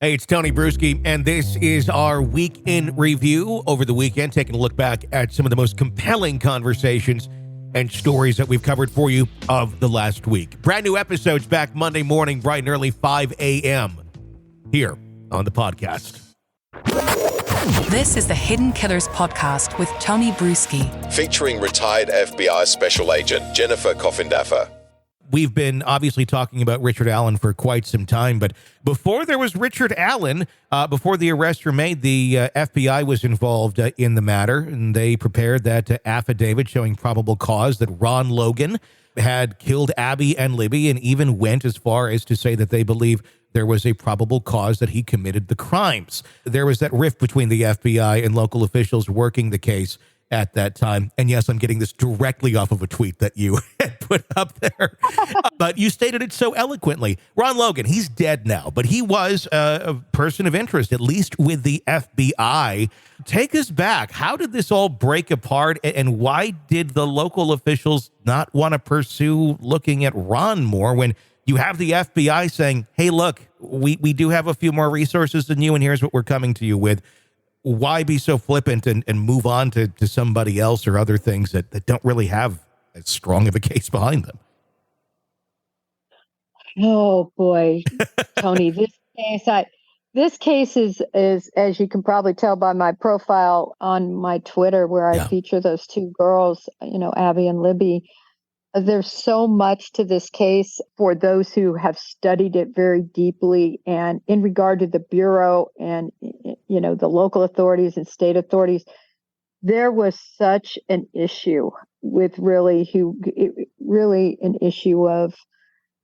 Hey, it's Tony Brueski, and this is our week in review over the weekend, taking a look back at some of the most compelling conversations and stories that we've covered for you of the last week. Brand new episodes back Monday morning, bright and early, 5 a.m. here on the podcast. This is the Hidden Killers podcast with Tony Brueski, featuring retired FBI Special Agent Jennifer Coffindaffer. We've been obviously talking about Richard Allen for quite some time, but before there was Richard Allen, before the arrests were made, the FBI was involved in the matter, and they prepared that affidavit showing probable cause that Ron Logan had killed Abby and Libby, and even went as far as to say that they believe there was a probable cause that he committed the crimes. There was that rift between the FBI and local officials working the case at that time. And yes, I'm getting this directly off of a tweet that you had put up there. But you stated it so eloquently. Ron Logan, he's dead now, but he was a person of interest, at least with the FBI. Take us back. How did this all break apart, and why did the local officials not want to pursue looking at Ron more when you have the FBI saying, hey, look, we do have a few more resources than you, and here's what we're coming to you with? Why be so flippant and move on to somebody else or other things that don't really have as strong of a case behind them? Oh boy, Tony, this case is, as you can probably tell by my profile on my Twitter, where I feature those two girls, Abby and Libby. There's so much to this case for those who have studied it very deeply. And in regard to the Bureau and, the local authorities and state authorities, there was such an issue with really an issue of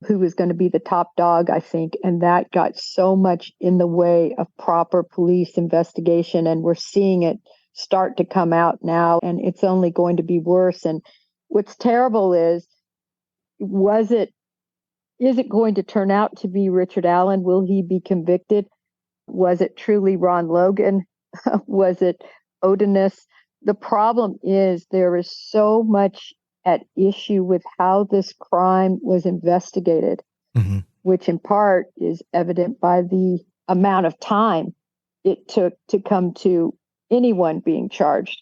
who was going to be the top dog, I think. And that got so much in the way of proper police investigation. And we're seeing it start to come out now, and it's only going to be worse. And what's terrible is it going to turn out to be Richard Allen? Will he be convicted? Was it truly Ron Logan? Was it Odinus? The problem is there is so much at issue with how this crime was investigated, which in part is evident by the amount of time it took to come to anyone being charged.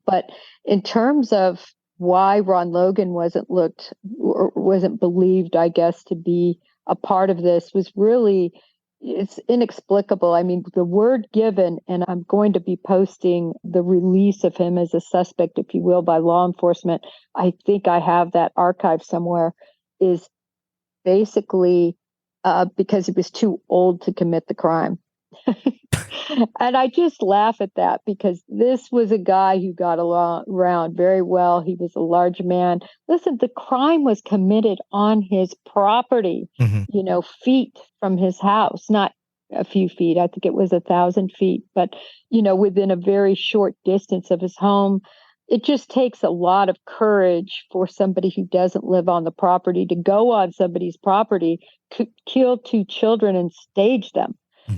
But in terms of why Ron Logan wasn't believed, I guess, to be a part of this it's inexplicable. I mean, the word given, and I'm going to be posting the release of him as a suspect, if you will, by law enforcement. I think I have that archived somewhere, is basically because he was too old to commit the crime. And I just laugh at that, because this was a guy who got around very well. He was a large man. Listen, the crime was committed on his property, feet from his house, not a few feet. I think it was 1,000 feet, but, within a very short distance of his home. It just takes a lot of courage for somebody who doesn't live on the property to go on somebody's property, kill two children and stage them.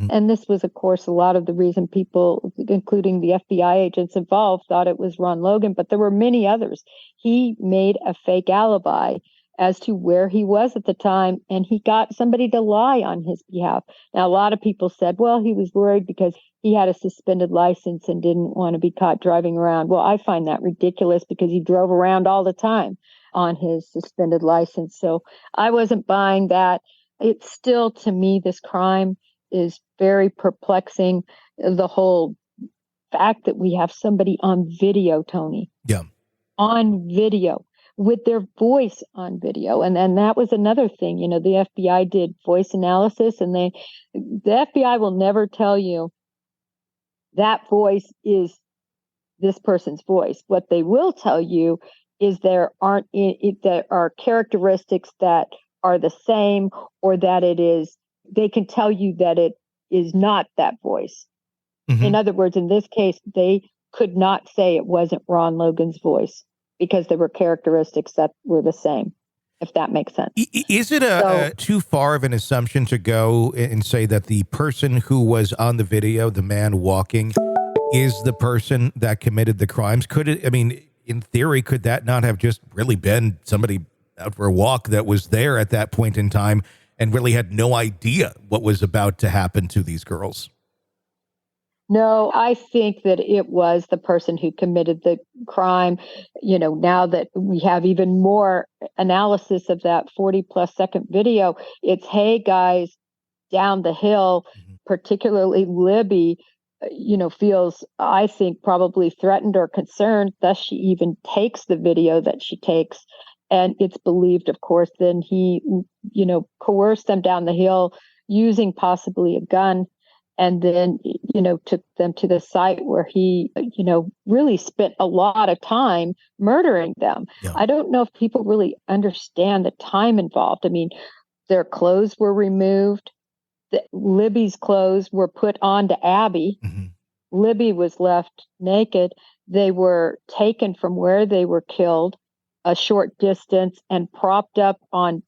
And this was, of course, a lot of the reason people, including the FBI agents involved, thought it was Ron Logan, but there were many others. He made a fake alibi as to where he was at the time, and he got somebody to lie on his behalf. Now, a lot of people said, well, he was worried because he had a suspended license and didn't want to be caught driving around. Well, I find that ridiculous, because he drove around all the time on his suspended license. So I wasn't buying that. It's still, to me, this crime is very perplexing. The whole fact that we have somebody on video, Tony. Yeah. On video, with their voice on video. And that was another thing. The FBI did voice analysis, and the FBI will never tell you that voice is this person's voice. What they will tell you is there are characteristics that are the same, or that they can tell you that it is not that voice. In other words, in this case, they could not say it wasn't Ron Logan's voice, because there were characteristics that were the same, if that makes sense. Is it too far of an assumption to go and say that the person who was on the video, the man walking, is the person that committed the crimes? Could it, in theory, could that not have just really been somebody out for a walk that was there at that point in time and really had no idea what was about to happen to these girls. No, I think that it was the person who committed the crime. Now that we have even more analysis of that 40+ second video, it's, hey, guys, down the hill, particularly Libby, feels, I think, probably threatened or concerned. Thus, she even takes the video that she takes. And it's believed, of course, then he, coerced them down the hill using possibly a gun. And then, took them to the site where he, really spent a lot of time murdering them. Yeah. I don't know if people really understand the time involved. I mean, their clothes were removed. Libby's clothes were put on to Abby. Mm-hmm. Libby was left naked. They were taken from where they were killed a short distance and propped up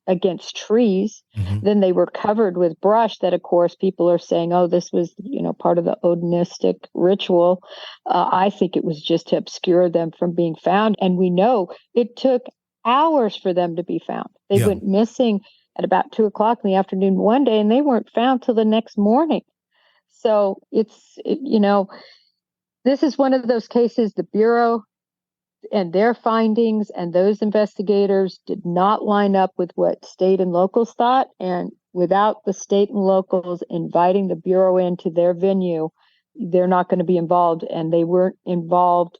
against trees. Mm-hmm. Then they were covered with brush that, of course, people are saying, oh, this was, part of the Odinistic ritual. I think it was just to obscure them from being found. And we know it took hours for them to be found. They went missing at about 2:00 in the afternoon one day, and they weren't found till the next morning. So this is one of those cases, the Bureau and their findings and those investigators did not line up with what state and locals thought. And without the state and locals inviting the Bureau into their venue, they're not going to be involved. And they weren't involved,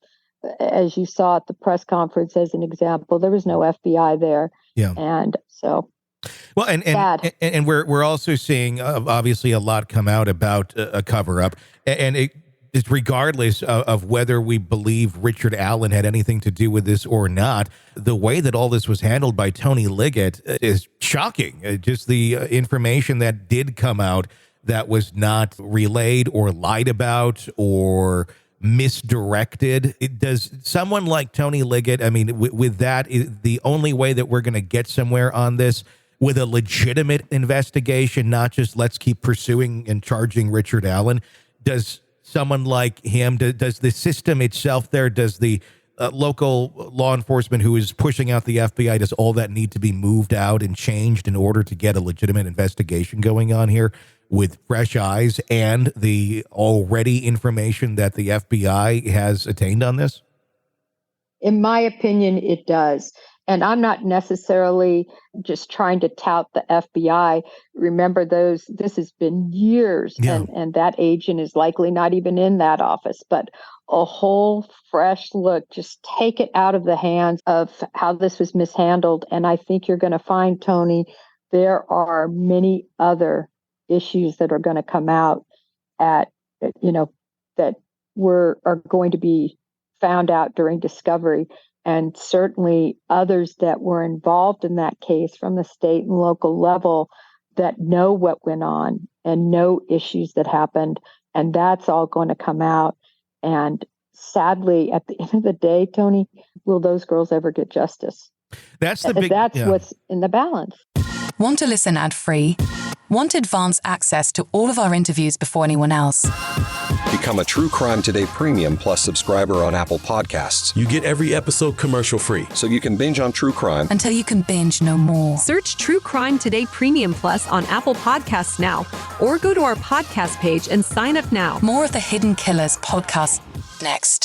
as you saw at the press conference, as an example. There was no FBI there. Yeah. And so... Well, and we're also seeing obviously a lot come out about a cover up, and it's regardless of whether we believe Richard Allen had anything to do with this or not. The way that all this was handled by Tony Liggett is shocking. Just the information that did come out that was not relayed or lied about or misdirected. Does someone like Tony Liggett, I mean, with that, the only way that we're going to get somewhere on this with a legitimate investigation, not just let's keep pursuing and charging Richard Allen, does someone like him, does the system itself there, does the local law enforcement who is pushing out the FBI, does all that need to be moved out and changed in order to get a legitimate investigation going on here with fresh eyes and the already information that the FBI has attained on this? In my opinion, it does. And I'm not necessarily just trying to tout the FBI. Remember, this has been years, and that agent is likely not even in that office. But a whole fresh look, just take it out of the hands of how this was mishandled. And I think you're going to find, Tony, there are many other issues that are going to come out that are going to be found out during discovery. And certainly others that were involved in that case from the state and local level that know what went on and know issues that happened. And that's all going to come out. And sadly, at the end of the day, Tony, will those girls ever get justice? That's what's in the balance. Want to listen ad-free? Want advance access to all of our interviews before anyone else? Become a True Crime Today Premium Plus subscriber on Apple Podcasts. You get every episode commercial-free. So you can binge on true crime until you can binge no more. Search True Crime Today Premium Plus on Apple Podcasts now, or go to our podcast page and sign up now. More of the Hidden Killers podcast next.